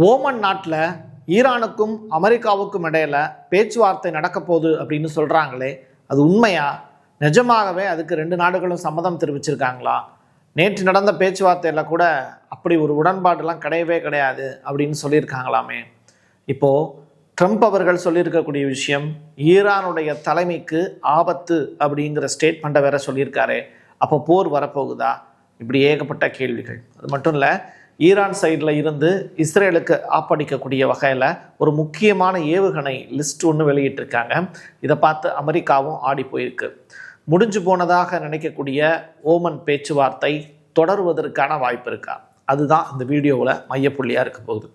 Oman நாட்டில் ஈரானுக்கும் அமெரிக்காவுக்கும் இடையில பேச்சுவார்த்தை நடக்க போகுது அப்படின்னு சொல்கிறாங்களே, அது உண்மையா? நிஜமாகவே அதுக்கு ரெண்டு நாடுகளும் சம்மதம் தெரிவிச்சிருக்காங்களா? நேற்று நடந்த பேச்சுவார்த்தையில் கூட அப்படி ஒரு உடன்பாடுலாம் கிடையவே கிடையாது அப்படின்னு சொல்லியிருக்காங்களாமே. இப்போது ட்ரம்ப் அவர்கள் சொல்லியிருக்கக்கூடிய விஷயம், ஈரானுடைய தலைமைக்கு ஆபத்து அப்படிங்கிற ஸ்டேட்மெண்ட்டை வேற சொல்லியிருக்காரு. அப்போ போர் வரப்போகுதா? இப்படி ஏகப்பட்ட கேள்விகள். அது மட்டும் இல்லை, ஈரான் சைடில் இருந்து இஸ்ரேலுக்கு ஆப்படிக்கக்கூடிய வகையில் ஒரு முக்கியமான ஏவுகணை லிஸ்ட் ஒன்று வெளியிட்டிருக்காங்க. இதை பார்த்து அமெரிக்காவும் ஆடி போயிருக்கு. முடிஞ்சு போனதாக நினைக்கக்கூடிய ஓமன் பேச்சுவார்த்தை தொடருவதற்கான வாய்ப்பு இருக்கா? அதுதான் இந்த வீடியோவில் மையப்புள்ளியாக இருக்க போகுது.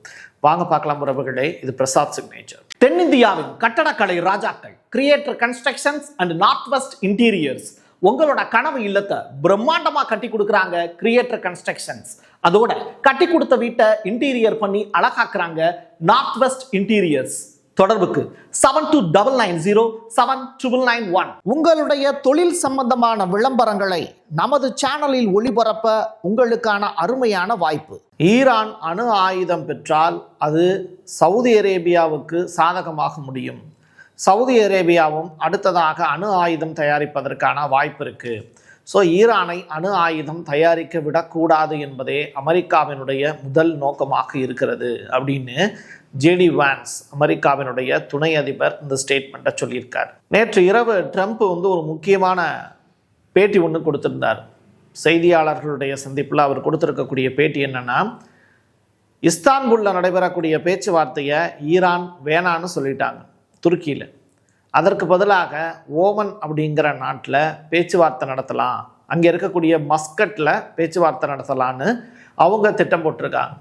வாங்க பார்க்கலாம் உறவுகளே. இது பிரசாத் சிக்னேச்சர். தென்னிந்தியாவின் கட்டடக்கலை ராஜாக்கள் creator constructions and north west interiors உங்களோட கனவு இல்லத்தை பிரம்மாண்டமா கட்டி கொடுக்குறாங்க கிரியேட்டர் கன்ஸ்ட்ரக்ஷன்ஸ். அதோட கட்டி கொடுத்த வீட்டை இன்டீரியர் பண்ணி அழகாக்குறாங்க நார்த் வெஸ்ட் இன்டீரியர்ஸ். தொடர்புக்கு 72907991. உங்களுடைய தொழில் சம்பந்தமான விளம்பரங்களை நமது சேனலில் ஒளிபரப்ப உங்களுக்கான அருமையான வாய்ப்பு. ஈரான் அணு ஆயுதம் பெற்றால் அது சவுதி அரேபியாவுக்கு சாதகமாக முடியும். சவுதி அரேபியாவும் அடுத்ததாக அணு ஆயுதம் தயாரிப்பதற்கான வாய்ப்பு இருக்குது. ஸோ ஈரானை அணு ஆயுதம் தயாரிக்க விடக்கூடாது என்பதே அமெரிக்காவினுடைய முதல் நோக்கமாக இருக்கிறது அப்படின்னு ஜேடி வான்ஸ், அமெரிக்காவினுடைய துணை அதிபர், இந்த ஸ்டேட்மெண்ட்டை சொல்லியிருக்கார். நேற்று இரவு ட்ரம்ப் ஒரு முக்கியமான பேட்டி ஒன்று கொடுத்திருந்தார். செய்தியாளர்களுடைய சந்திப்பில் அவர் கொடுத்திருக்கக்கூடிய பேட்டி என்னன்னா, இஸ்தான்புல்ல நடைபெறக்கூடிய பேச்சுவார்த்தையை ஈரான் வேணான்னு சொல்லிட்டாங்க துருக்கியில். அதற்கு பதிலாக ஓமன் அப்படிங்கிற நாட்டில் பேச்சுவார்த்தை நடத்தலாம், அங்கே இருக்கக்கூடிய மஸ்கட்டில் பேச்சுவார்த்தை நடத்தலான்னு அவங்க திட்டம் போட்டிருக்காங்க.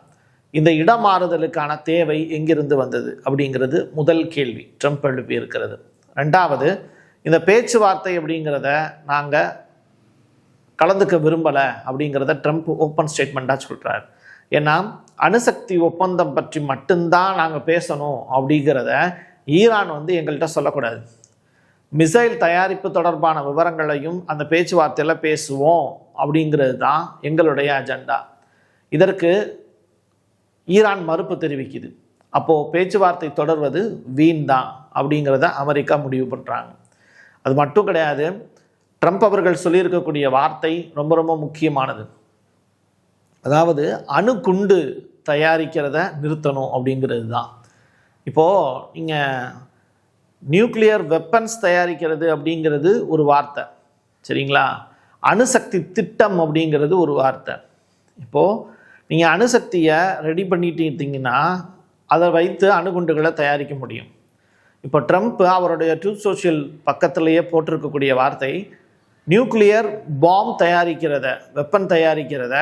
இந்த இடமாறுதலுக்கான தேவை எங்கிருந்து வந்தது அப்படிங்கிறது முதல் கேள்வி ட்ரம்ப் எழுப்பி இருக்கிறது. ரெண்டாவது, இந்த பேச்சுவார்த்தை அப்படிங்கிறத நாங்கள் கலந்துக்க விரும்பலை அப்படிங்கிறத ட்ரம்ப் ஓப்பன் ஸ்டேட்மெண்ட்டாக சொல்கிறார். ஏன்னா அணுசக்தி ஒப்பந்தம் பற்றி மட்டும்தான் நாங்கள் பேசணும் அப்படிங்கிறத ஈரான் எங்கள்கிட்ட சொல்லக்கூடாது. மிசைல் தயாரிப்பு தொடர்பான விவரங்களையும் அந்த பேச்சுவார்த்தையில் பேசுவோம் அப்படிங்கிறது தான் எங்களுடைய அஜெண்டா. இதற்கு ஈரான் மறுப்பு தெரிவிக்குது. அப்போது பேச்சுவார்த்தை தொடர்வது வீண் தான் அப்படிங்கிறத அமெரிக்கா முடிவு பண்ணுறாங்க. அது மட்டும் கிடையாது, ட்ரம்ப் அவர்கள் சொல்லியிருக்கக்கூடிய வார்த்தை ரொம்ப ரொம்ப முக்கியமானது. அதாவது அணுகுண்டு தயாரிக்கிறத நிறுத்தணும் அப்படிங்கிறது தான். இப்போது நீங்கள் நியூக்ளியர் வெப்பன்ஸ் தயாரிக்கிறது அப்படிங்கிறது ஒரு வார்த்தை, சரிங்களா? அணுசக்தி திட்டம் அப்படிங்கிறது ஒரு வார்த்தை. இப்போது நீங்கள் அணுசக்தியை ரெடி பண்ணிட்டீங்கன்னா அதை வைத்து அணுகுண்டுகளை தயாரிக்க முடியும். இப்போ ட்ரம்ப் அவருடைய ட்ரூத் சோஷியல் பக்கத்திலேயே போட்டிருக்கக்கூடிய வார்த்தை, நியூக்ளியர் பாம் தயாரிக்கிறத, வெப்பன் தயாரிக்கிறத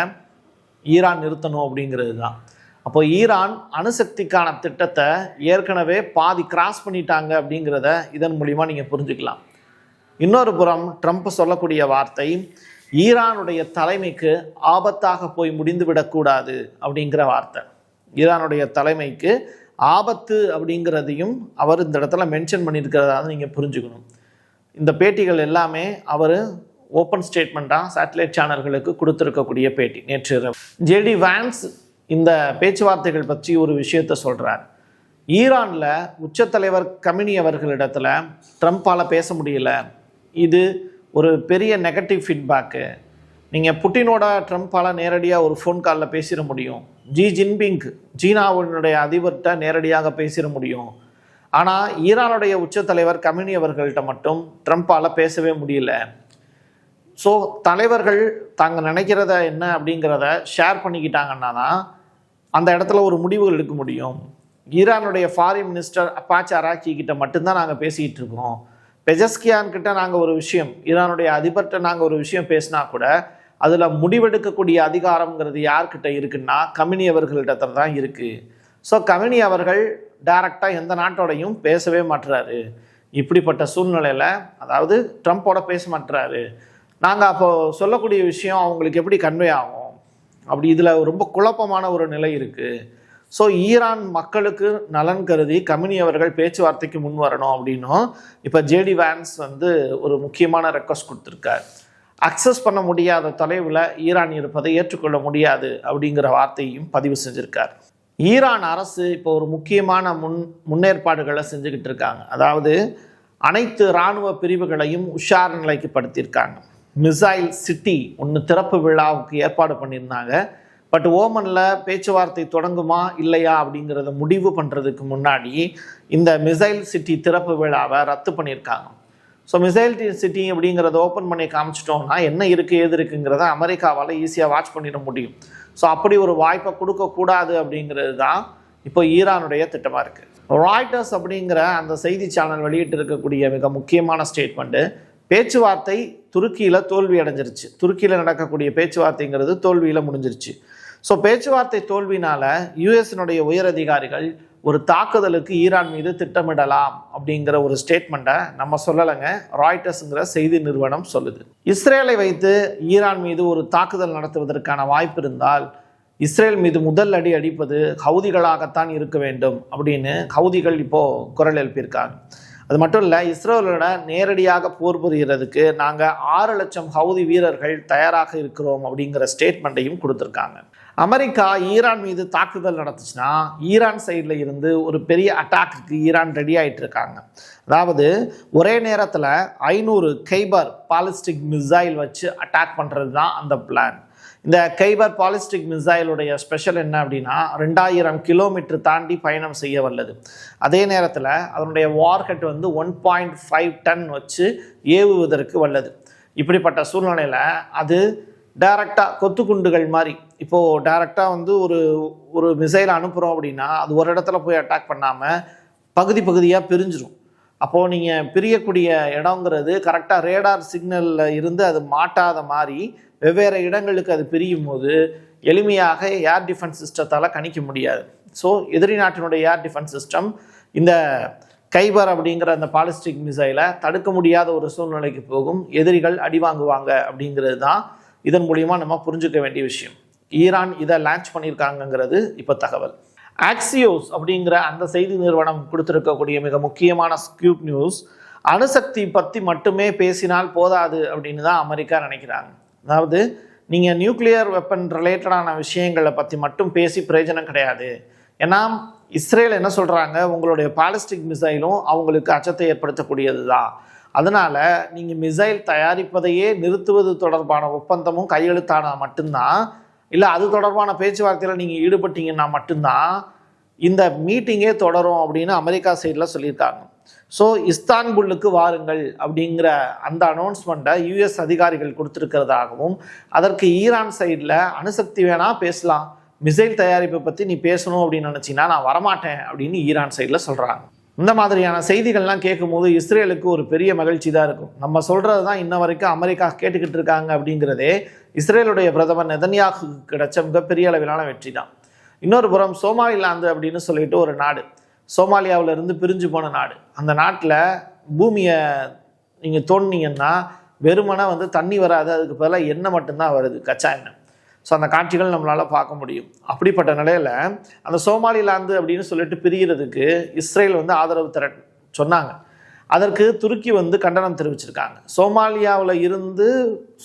ஈரான் நிறுத்தணும் அப்படிங்கிறது தான். அப்போ ஈரான் அணுசக்திக்கான திட்டத்தை ஏற்கனவே பாதி கிராஸ் பண்ணிட்டாங்க அப்படிங்கிறத இதன் மூலிமா நீங்கள் புரிஞ்சுக்கலாம். இன்னொரு புறம் ட்ரம்ப் சொல்லக்கூடிய வார்த்தை, ஈரானுடைய தலைமைக்கு ஆபத்தாக போய் முடிந்து விடக்கூடாது அப்படிங்கிற வார்த்தை. ஈரானுடைய தலைமைக்கு ஆபத்து அப்படிங்கிறதையும் அவர் இந்த இடத்துல மென்ஷன் பண்ணியிருக்கிறதாக நீங்கள் புரிஞ்சுக்கணும். இந்த பேட்டிகள் எல்லாமே அவர் ஓப்பன் ஸ்டேட்மெண்ட்டாக சேட்டலைட் சேனல்களுக்கு கொடுத்துருக்கக்கூடிய பேட்டி. நேற்று ஜேடி வான்ஸ் இந்த பேச்சுவார்த்தைகள் பற்றி ஒரு விஷயத்தை சொல்கிறார். ஈரானில் உச்சத்தலைவர் கமினி அவர்களிடத்தில் ட்ரம்ப்பால் பேச முடியல, இது ஒரு பெரிய நெகட்டிவ் ஃபீட்பேக்கு. நீங்கள் புட்டினோட ட்ரம்ப்பால் நேரடியாக ஒரு ஃபோன் காலில் பேசிட முடியும், ஜி ஜின்பிங் சீனாவினுடைய அதிபர்கிட்ட நேரடியாக பேசிட முடியும். ஆனால் ஈரானுடைய உச்சத்தலைவர் கமினி அவர்கள்ட்ட மட்டும் ட்ரம்ப்பால் பேசவே முடியல. ஸோ தலைவர்கள் தாங்க நினைக்கிறத என்ன அப்படிங்கிறத ஷேர் பண்ணிக்கிட்டாங்கன்னா தான் அந்த இடத்துல ஒரு முடிவுகள் எடுக்க முடியும். ஈரானுடைய ஃபாரின் மினிஸ்டர் அப்பாச் அராக்கி கிட்ட மட்டும்தான் நாங்கள் பேசிக்கிட்டு இருக்கோம். பெஜஸ்கியான் கிட்ட நாங்கள் ஒரு விஷயம், ஈரானுடைய அதிபர்கிட்ட நாங்கள் ஒரு விஷயம் பேசினா கூட அதில் முடிவெடுக்கக்கூடிய அதிகாரம்ங்கிறது யார்கிட்ட இருக்குன்னா கமினி அவர்களிடத்துல தான் இருக்குது. ஸோ கமினி அவர்கள் டைரக்டாக எந்த நாட்டோடையும் பேசவே மாட்டுறாரு. இப்படிப்பட்ட சூழ்நிலையில், அதாவது ட்ரம்ப்போட பேச மாட்டுறாரு, நாங்கள் அப்போது சொல்லக்கூடிய விஷயம் அவங்களுக்கு எப்படி கன்வே ஆகும்? அப்படி இதில் ரொம்ப குழப்பமான ஒரு நிலை இருக்குது. ஸோ ஈரான் மக்களுக்கு நலன் கருதி கமினி அவர்கள் பேச்சுவார்த்தைக்கு முன் வரணும் அப்படின்னும் இப்போ ஜேடி வான்ஸ் ஒரு முக்கியமான ரெக்வஸ்ட் கொடுத்துருக்கார். அக்சஸ் பண்ண முடியாத தொலைவில் ஈரான் இருப்பதை ஏற்றுக்கொள்ள முடியாது அப்படிங்கிற வார்த்தையும் பதிவு செஞ்சுருக்கார். ஈரான் அரசு இப்போ ஒரு முக்கியமான முன்னேற்பாடுகளை செஞ்சுக்கிட்டு இருக்காங்க. அதாவது அனைத்து இராணுவ பிரிவுகளையும் உஷார் நிலைக்கு படுத்தியிருக்காங்க. மிசைல் சிட்டி ஒன்று திறப்பு விழாவுக்கு ஏற்பாடு பண்ணியிருந்தாங்க. பட் ஓமனில் பேச்சுவார்த்தை தொடங்குமா இல்லையா அப்படிங்கிறத முடிவு பண்ணுறதுக்கு முன்னாடி இந்த மிசைல் சிட்டி திறப்பு விழாவை ரத்து பண்ணியிருக்காங்க. ஸோ மிசைல் சிட்டி அப்படிங்கிறத ஓப்பன் பண்ணி காமிச்சிட்டோம்னா என்ன இருக்குது ஏது இருக்குங்கிறத அமெரிக்காவால் ஈஸியாக வாட்ச் பண்ணிட முடியும். ஸோ அப்படி ஒரு வாய்ப்பை கொடுக்கக்கூடாது அப்படிங்கிறது தான் இப்போ ஈரானுடைய திட்டமாக இருக்குது. ராய்டர்ஸ் அப்படிங்கிற அந்த செய்தி சேனல் வெளியிட்டு இருக்கக்கூடிய மிக முக்கியமான ஸ்டேட்மெண்ட்டு, பேச்சுவார்த்தை துருக்கியில் தோல்வி அடைஞ்சிருச்சு. துருக்கியில் நடக்கக்கூடிய பேச்சுவார்த்தைங்கிறது தோல்வியில் முடிஞ்சிருச்சு. ஸோ பேச்சுவார்த்தை தோல்வினால் யுஎஸ்னுடைய உயரதிகாரிகள் ஒரு தாக்குதலுக்கு ஈரான் மீது திட்டமிடலாம் அப்படிங்கிற ஒரு ஸ்டேட்மெண்ட்டை நம்ம சொல்லலைங்க, ராய்டர்ஸுங்கிற செய்தி நிறுவனம் சொல்லுது. இஸ்ரேலை வைத்து ஈரான் மீது ஒரு தாக்குதல் நடத்துவதற்கான வாய்ப்பு இருந்தால் இஸ்ரேல் மீது முதல் அடி அடிப்பது ஹவுதிகளாகத்தான் இருக்க வேண்டும் அப்படின்னு ஹவுதிகள் இப்போது குரல் எழுப்பியிருக்காங்க. அது மட்டும் இல்லை, இஸ்ரேலோட நேரடியாக போர் புரிகிறதுக்கு நாங்கள் 6 லட்சம் ஹவுதி வீரர்கள் தயாராக இருக்கிறோம் அப்படிங்கிற ஸ்டேட்மெண்ட்டையும் கொடுத்துருக்காங்க. அமெரிக்கா ஈரான் மீது தாக்குதல் நடத்துச்சுன்னா ஈரான் சைடில் இருந்து ஒரு பெரிய அட்டாக்கு ஈரான் ரெடி ஆகிட்டு இருக்காங்க. அதாவது ஒரே நேரத்தில் 500 கைபர் பாலிஸ்டிக் மிசைல் வச்சு அட்டாக் பண்ணுறது தான் அந்த பிளான். இந்த கைபர் பாலிஸ்டிக் மிசைலுடைய ஸ்பெஷல் என்ன அப்படின்னா 2000 கிலோமீட்டர் தாண்டி பயணம் செய்ய வல்லது. அதே நேரத்தில் அதனுடைய வார்ஹெட் 1.5 டன் வச்சு ஏவுவதற்கு வல்லது. இப்படிப்பட்ட சூழ்நிலையில் அது டைரக்டாக கொத்துக்குண்டுகள் மாதிரி இப்போது டைரக்டாக ஒரு மிசைலை அனுப்புகிறோம் அப்படின்னா அது ஒரு இடத்துல போய் அட்டாக் பண்ணாமல் பகுதி பகுதியாக பிரிஞ்சிடும். அப்போது நீங்கள் பிரியக்கூடிய இடங்கிறது கரெக்டாக ரேடார் சிக்னலில் இருந்து அது மாட்டாத மாதிரி வெவ்வேறு இடங்களுக்கு அது பிரியும் போது எளிமையாக ஏர் டிஃபென்ஸ் சிஸ்டத்தால் கணிக்க முடியாது. ஸோ எதிரி நாட்டினுடைய ஏர் டிஃபென்ஸ் சிஸ்டம் இந்த கைபர் அப்படிங்கிற அந்த பாலிஸ்டிக் மிசைலை தடுக்க முடியாத ஒரு சூழ்நிலைக்கு போகும். எதிரிகள் அடி வாங்குவாங்க அப்படிங்கிறது தான் இதன் மூலிமா நம்ம புரிஞ்சுக்க வேண்டிய விஷயம். ஈரான் இதை லான்ச் பண்ணியிருக்காங்கங்கிறது இப்போ தகவல். ஆக்சியோஸ் அப்படிங்கிற அந்த செய்தி நிறுவனம் கொடுத்துருக்கக்கூடிய மிக முக்கியமான ஸ்கூப் நியூஸ், அணுசக்தி பற்றி மட்டுமே பேசினால் போதாது அப்படின்னு தான் அமெரிக்கா நினைக்கிறாங்க. அதாவது நீங்கள் நியூக்ளியர் வெப்பன் ரிலேட்டடான விஷயங்களை பற்றி மட்டும் பேசி பிரயோஜனம் கிடையாது. ஏன்னா இஸ்ரேல் என்ன சொல்கிறாங்க, உங்களுடைய பாலிஸ்டிக் மிசைலும் அவங்களுக்கு அச்சத்தை ஏற்படுத்தக்கூடியது தான். அதனால் நீங்கள் மிசைல் தயாரிப்பதையே நிறுத்துவது தொடர்பான ஒப்பந்தமும் கையெழுத்தானா மட்டும்தான், இல்லை அது தொடர்பான பேச்சுவார்த்தையில் நீங்கள் ஈடுபட்டீங்கன்னா மட்டும்தான் இந்த மீட்டிங்கே தொடரும் அப்படின்னு அமெரிக்கா சைடில் சொல்லியிருக்காங்க. ஸோ இஸ்தான்புல்லுக்கு வாருங்கள் அப்படிங்கிற அந்த அனௌன்ஸ்மெண்ட்டை யுஎஸ் அதிகாரிகள் கொடுத்துருக்கிறதாகவும், அதற்கு ஈரான் சைடில் அணுசக்தி வேணால் பேசலாம், மிசைல் தயாரிப்பை பற்றி நீ பேசணும் அப்படின்னு நினச்சின்னா நான் வரமாட்டேன் அப்படின்னு ஈரான் சைடில் சொல்கிறாங்க. இந்த மாதிரியான செய்திகள்லாம் கேட்கும்போது இஸ்ரேலுக்கு ஒரு பெரிய மகிழ்ச்சி தான் இருக்கும். நம்ம சொல்கிறது தான் இன்ன வரைக்கும் அமெரிக்கா கேட்டுக்கிட்டு இருக்காங்க அப்படிங்கிறதே இஸ்ரேலுடைய பிரதமர் நெதன்யாகு கிடைச்ச மிகப்பெரிய அளவிலான வெற்றி தான். இன்னொரு புறம் சோமாலிலாந்து அப்படின்னு சொல்லிட்டு ஒரு நாடு, சோமாலியாவிலிருந்து பிரிஞ்சு போன நாடு. அந்த நாட்டில் பூமியை நீங்கள் தோண்டினீங்கன்னா வெறுமனை தண்ணி வராது, அதுக்கு பதிலாக எண்ணெய் மட்டும்தான் வருது, கச்சா எண்ணெய். ஸோ அந்த காட்சிகள் நம்மளால் பார்க்க முடியும். அப்படிப்பட்ட நிலையில் அந்த சோமாலிலாந்து அப்படின்னு சொல்லிட்டு பிரிகிறதுக்கு இஸ்ரேல் ஆதரவு சொன்னாங்க. அதற்கு துருக்கி கண்டனம் தெரிவிச்சிருக்காங்க. சோமாலியாவில் இருந்து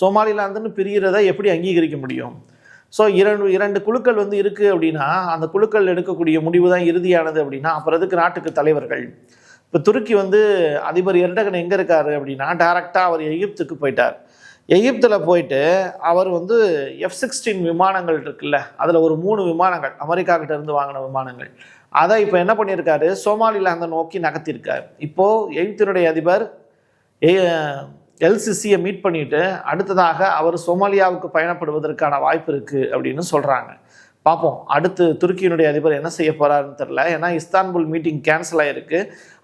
சோமாலிலாந்துன்னு பிரிகிறத எப்படி அங்கீகரிக்க முடியும்? ஸோ இரண்டு குழுக்கள் இருக்குது அப்படின்னா அந்த குழுக்கள் எடுக்கக்கூடிய முடிவு தான் இறுதியானது அப்படின்னா அப்புறம் எதுக்கு நாட்டுக்கு தலைவர்கள்? இப்போ துருக்கி அதிபர் எர்டகன் எங்கே இருக்கார் அப்படின்னா டைரக்டாக அவர் எகிப்துக்கு போயிட்டார். எகிப்தில் போயிட்டு அவர் F-16 விமானங்கள் இருக்குல்ல, அதில் ஒரு 3 விமானங்கள் அமெரிக்கா கிட்ட இருந்து வாங்கின விமானங்கள், அதை இப்போ என்ன பண்ணியிருக்காரு, சோமாலிலாந்தை நோக்கி நகர்த்தியிருக்கார். இப்போது எகிப்தினுடைய அதிபர் எல்சிசியை மீட் பண்ணிட்டு அடுத்ததாக அவர் சோமாலியாவுக்கு பயணப்படுவதற்கான வாய்ப்பு இருக்குது அப்படின்னு சொல்கிறாங்க. பார்ப்போம் அடுத்து துருக்கியினுடைய அதிபர் என்ன செய்ய போகிறாருன்னு தெரில. ஏன்னா இஸ்தான்புல் மீட்டிங் கேன்சல் ஆகிருக்கு.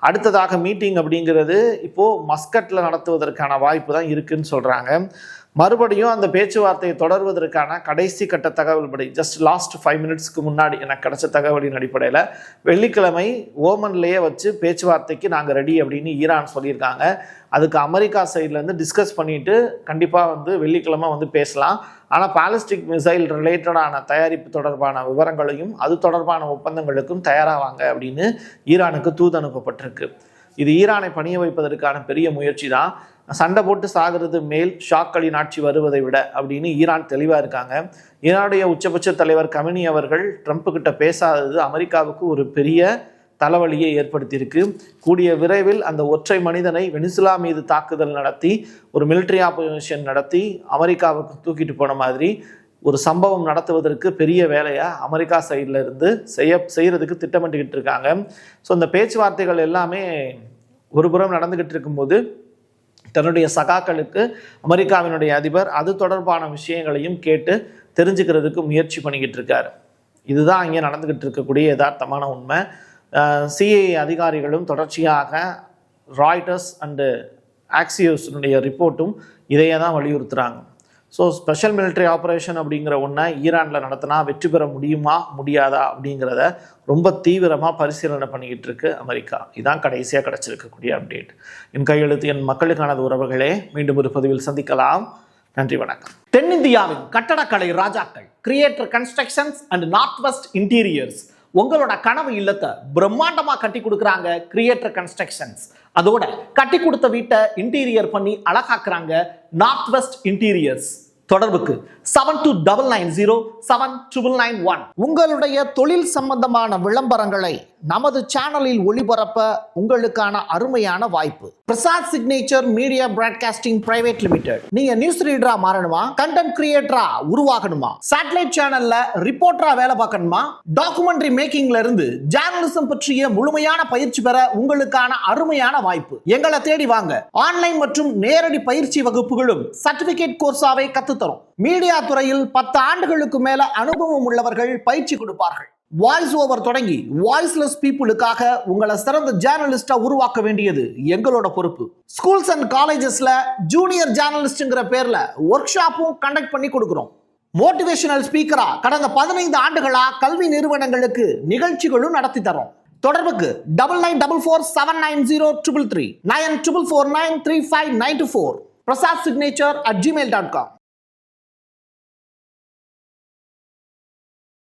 அடுத்ததாக மீட்டிங் அப்படிங்கிறது இப்போது மஸ்கட்டில் நடத்துவதற்கான வாய்ப்பு தான் இருக்குதுன்னு சொல்கிறாங்க. மறுபடியும் அந்த பேச்சுவார்த்தையை தொடர்வதற்கான கடைசி கட்ட தகவல் படி ஜஸ்ட் லாஸ்ட் 5 மினிட்ஸ்க்கு முன்னாடி எனக்கு கிடைச்ச தகவலின் அடிப்படையில் வெள்ளிக்கிழமை ஓமன்லேயே வச்சு பேச்சுவார்த்தைக்கு நாங்கள் ரெடி அப்படின்னு ஈரான் சொல்லியிருக்காங்க. அதுக்கு அமெரிக்கா சைட்லேருந்து டிஸ்கஸ் பண்ணிவிட்டு கண்டிப்பாக வெள்ளிக்கிழமை பேசலாம். ஆனால் பாலிஸ்டிக் மிசைல் ரிலேட்டடான தயாரிப்பு தொடர்பான விவரங்களையும் அது தொடர்பான ஒப்பந்தங்களுக்கும் தயாராவாங்க அப்படின்னு ஈரானுக்கு தூது அனுப்பப்பட்டிருக்கு. இது ஈரானை பணிய வைப்பதற்கான பெரிய முயற்சி தான். சண்டை போட்டு சாகிறது மேல் ஷாக்களின் ஆட்சி வருவதை விட அப்படின்னு ஈரான் தெளிவாக இருக்காங்க. ஈரானுடைய உச்சபட்ச தலைவர் கமெனி அவர்கள் ட்ரம்ப் கிட்ட பேசாதது அமெரிக்காவுக்கு ஒரு பெரிய தலைவலியை ஏற்படுத்தியிருக்கு. கூடிய விரைவில் அந்த ஒற்றை மனிதனை வெனிசுலா மீது தாக்குதல் நடத்தி ஒரு மிலிட்ரி ஆபரேஷன் நடத்தி அமெரிக்காவுக்கு தூக்கிட்டு போன மாதிரி ஒரு சம்பவம் நடத்துவதற்கு பெரிய வேலையை அமெரிக்கா சைடில் இருந்து செய்யறதுக்கு திட்டமிட்டுக்கிட்டு இருக்காங்க. ஸோ இந்த பேச்சுவார்த்தைகள் எல்லாமே ஒரு புறம் நடந்துக்கிட்டு இருக்கும்போது தன்னுடைய சகாக்களுக்கு அமெரிக்காவினுடைய அதிபர் அது தொடர்பான விஷயங்களையும் கேட்டு தெரிஞ்சுக்கிறதுக்கு முயற்சி பண்ணிக்கிட்டு இருக்காரு. இதுதான் இங்கே நடந்துக்கிட்டு இருக்கக்கூடிய யதார்த்தமான உண்மை. சிஐஏ அதிகாரிகளும் தொடர்ச்சியாக ராய்டர்ஸ் அண்டு ஆக்சியோஸினுடைய ரிப்போர்ட்டும் இதையே தான் வலியுறுத்துகிறாங்க. ஸோ ஸ்பெஷல் மிலிட்ரி ஆப்ரேஷன் அப்படிங்கிற ஒன்றை ஈரானில் நடத்தினா வெற்றி பெற முடியுமா முடியாதா அப்படிங்கிறத ரொம்ப தீவிரமாக பரிசீலனை பண்ணிக்கிட்டு இருக்கு அமெரிக்கா. இதுதான் கடைசியாக கிடச்சிருக்கக்கூடிய அப்டேட். என் கையெழுத்து என் மக்களுக்கானது உறவுகளே. மீண்டும் ஒரு பதிவில் சந்திக்கலாம். நன்றி, வணக்கம். தென்னிந்தியாவின் கட்டடக்கலை ராஜாக்கள் creator constructions and north west interiors உங்களோட கனவு இல்லத்தை பிரம்மாண்டமா கட்டி கொடுக்குறாங்க கிரியேட்டர் கன்ஸ்ட்ரக்ஷன்ஸ். அதோட கட்டி கொடுத்த வீட்டை இன்டீரியர் பண்ணி அழகாக்குறாங்க நார்த் வெஸ்ட் இன்டீரியர்ஸ். தொடர்புக்கு 7299079991. உங்களுடைய தொழில் சம்பந்தமான விளம்பரங்களை நமது சேனலில் ஒளிபரப்ப உங்களுக்கான அருமையான வாய்ப்பு. Prasad signature media broadcasting private limited. நீங்க நியூஸ் ரீடரா மாறணுமா, கண்டென்ட் கிரியேட்டரா உருவாகணுமா, சேட்டலைட் சேனல்ல ரிப்போர்ட்டரா வேலை பார்க்கணுமா, டாக்குமெண்ட்ரி மேக்கிங்ல இருந்து ஜேர்னலிசம் பற்றிய முழுமையான பயிற்சி பெற உங்களுக்கான அருமையான வாய்ப்பு. எங்களை தேடி வாங்க. ஆன்லைன் மற்றும் நேரடி பயிற்சி வகுப்புகளும் சர்டிபிகேட் கோர்ஸாவே கத்து தரும். மீடியா துறையில் 10 ஆண்டுகளுக்கு மேல அனுபவம் உள்ளவர்கள் பயிற்சி கொடுப்பார்கள். வாய்ஸ் ஓவர் தொடங்கி வாய்ஸ்லெஸ் பீப்புளுக்காக உங்களை சிறந்த ஜேர்னலிஸ்டா உருவாக்க வேண்டியது எங்களோட பொறுப்பு. ஸ்கூல்ஸ் அண்ட் காலேஜஸ்ல ஜூனியர் ஜேர்னலிஸ்ட்ங்கிற பேர்ல ஒர்க் ஷாப்பும் கண்டக்ட் பண்ணி கொடுக்கிறோம். மோட்டிவேஷனல் ஸ்பீக்கரா கடந்த 15 ஆண்டுகளா கல்வி நிறுவனங்களுக்கு நிகழ்ச்சிகளும் நடத்தி தரோம். தொடர்புக்கு 9944790333 94493594 prasad signature@gmail.com.